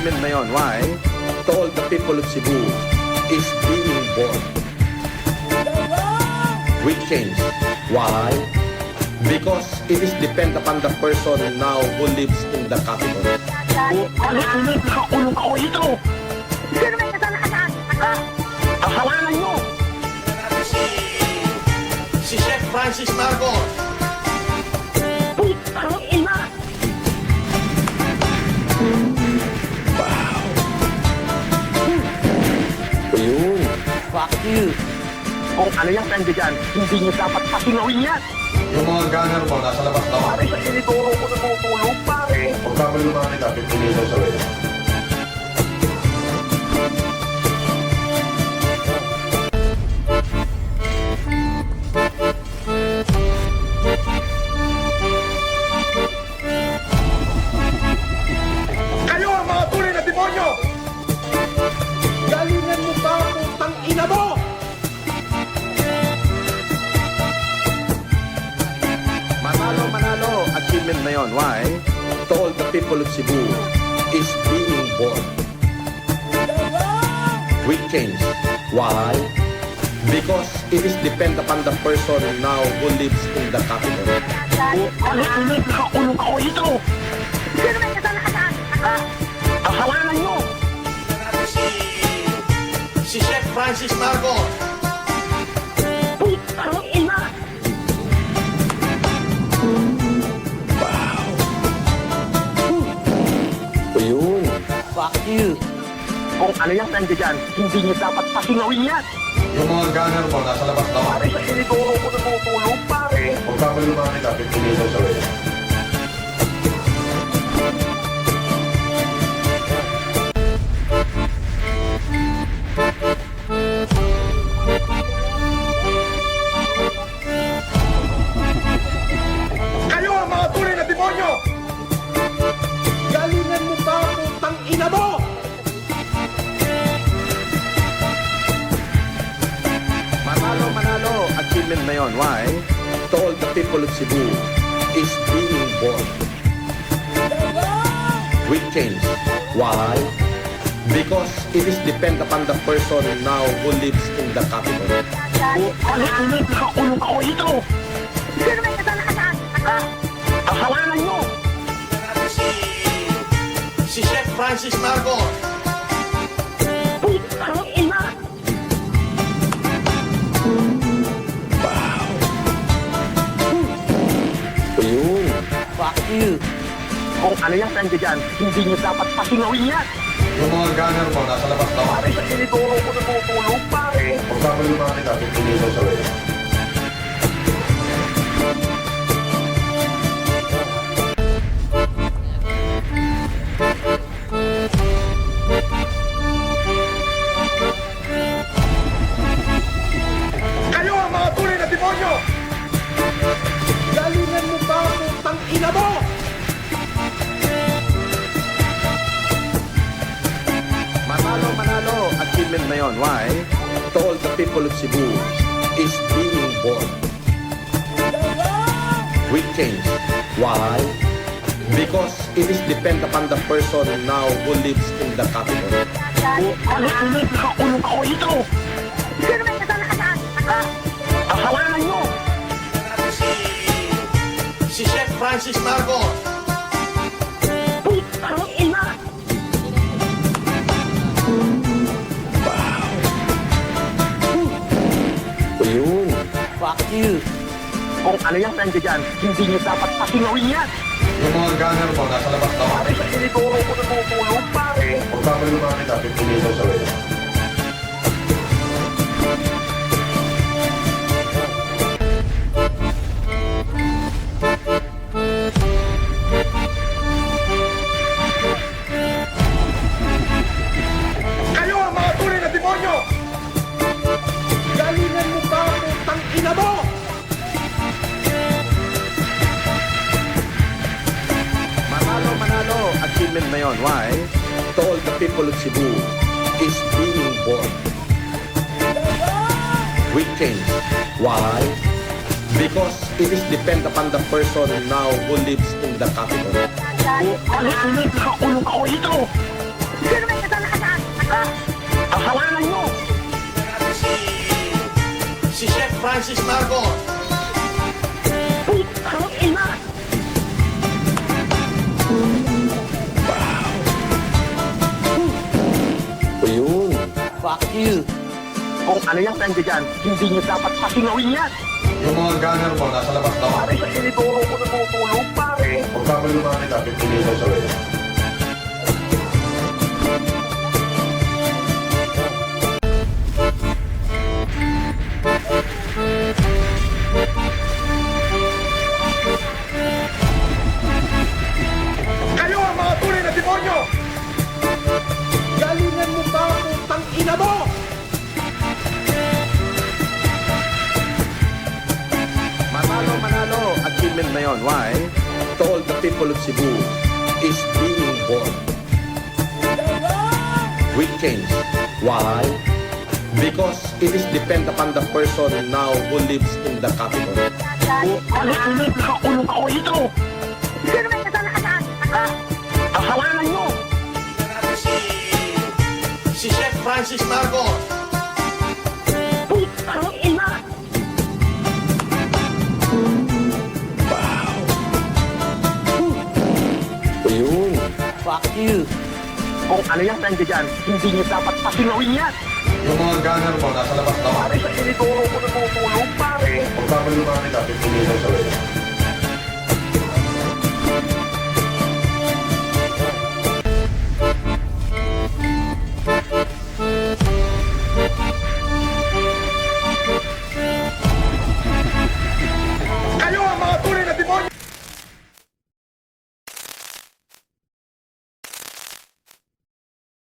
achievement na yon. Why? To all the people of Cebu is being born with change. Why? Because it is depend upon the person now who lives in the capital. Ano, nakakulong ako ito. Sino may kasalanan? Kasalanan nyo. Si Chef Francis Marcos. Putang ina. Ayun. Fuck you. Kung ano yung tanda dyan, hindi nyo dapat pasingawin yan. Yung mga gunner mo, nasa labas na. Pare, sa inidoro ko na tutulog, pare. Kung kamalumang kita, 15 minutes away. Kayo ang mga tunay na demonyo! Galingan mo ba putang ina mo? Manalo, achievement na yon. Why? To all the people of Cebu is being born with change. Why? Because it is depend upon the person now who lives in the capital. Ano, nakakulong ako ito. Sino may kasalanan? Kasalanan nyo. Si Chef Francis Marcos. Putang ina. Ayun. Fuck you. Kung ano yung tanda dyan, hindi nyo dapat pasingawin yan. Yung mga gunner mo, nasa labas na. Pare, sa inidoro ko na tutulog, pare. Kung kamalumang kita, 15 minutes away. Kayo ang mga tunay na demonyo! Galingan mo ba putang ina mo? Manalo, achievement na yon. Why? To all the people of Cebu is being born with change. Why? Because it is depend upon the person now who lives in the capital. Ano, nakakulong ako ito. Sino may kasalanan? Kasalanan nyo. Si Chef Francis Marcos. Putang ina. Ayun. Fuck you. Kung ano yung tanda dyan, hindi nyo dapat pasingawin yan. Yung mga gunner mo, nasa labas na. Pare, sa inidoro ko na tutulog, pare. Kung kamalumang kita, 15 minutes away. Kayo ang mga tunay na demonyo! Galingan mo ba putang ina mo? Manalo, achievement na yon. Why? To all the people of Cebu is being born with change. Why? Because it is depend upon the person now who lives in the capital. Ano, nakakulong ako ito. Sino may kasalanan? Kasalanan nyo. Si Chef Francis Marcos. Putang ina. Ayun. Fuck you. Kung ano yung tanda dyan, hindi nyo dapat pasingawin yan. Yung mga gunner mo, nasa labas na. Pare, sa inidoro ko na tutulog, pare. Kung kamalumang kita, 15 minutes away. Kayo ang mga tunay na demonyo! Galingan mo ba putang ina mo? Manalo, achievement na yon. Why? To all the people of Cebu is being born with change. Why? Because it is depend upon the person now who lives in the capital. Ano, nakakulong ako ito. Sino may kasama ka saan? Ako? Kasalanan nyo! Si Chef Francis Marcos. Ang ina! Ayun. Fuck you! Kung ano yung nandiyan dyan, hindi nyo dapat pasingawin yan! Yung mga gunner mo, nasa labas daw. Pare, sa sinituro ko natutulog, pare! Pagkabaliwan kita, pipilitan sa wala. Kayo ang mga tunay na demonyo! Galingan mo ba putang ina mo? Manalo, achievement na yon. Why? To all the people of Cebu is being born. We change. Why? Because it is depend upon the person now who lives in the capital. Ano ano, nakakulong ako ito! Sino may kasama ka saan? Ako? Kasalanan nyo! Si Chef Francis Marcos. Ang ina! Ayun. Fuck you! Kung ano yung nandiyan dyan, hindi nyo dapat pasingawin yan! Yung mga gunner mo, nasa labas daw. Pare, sa sinituro ko natutulog, pare! Pagkabaliwan kita, pipilitan sa wala.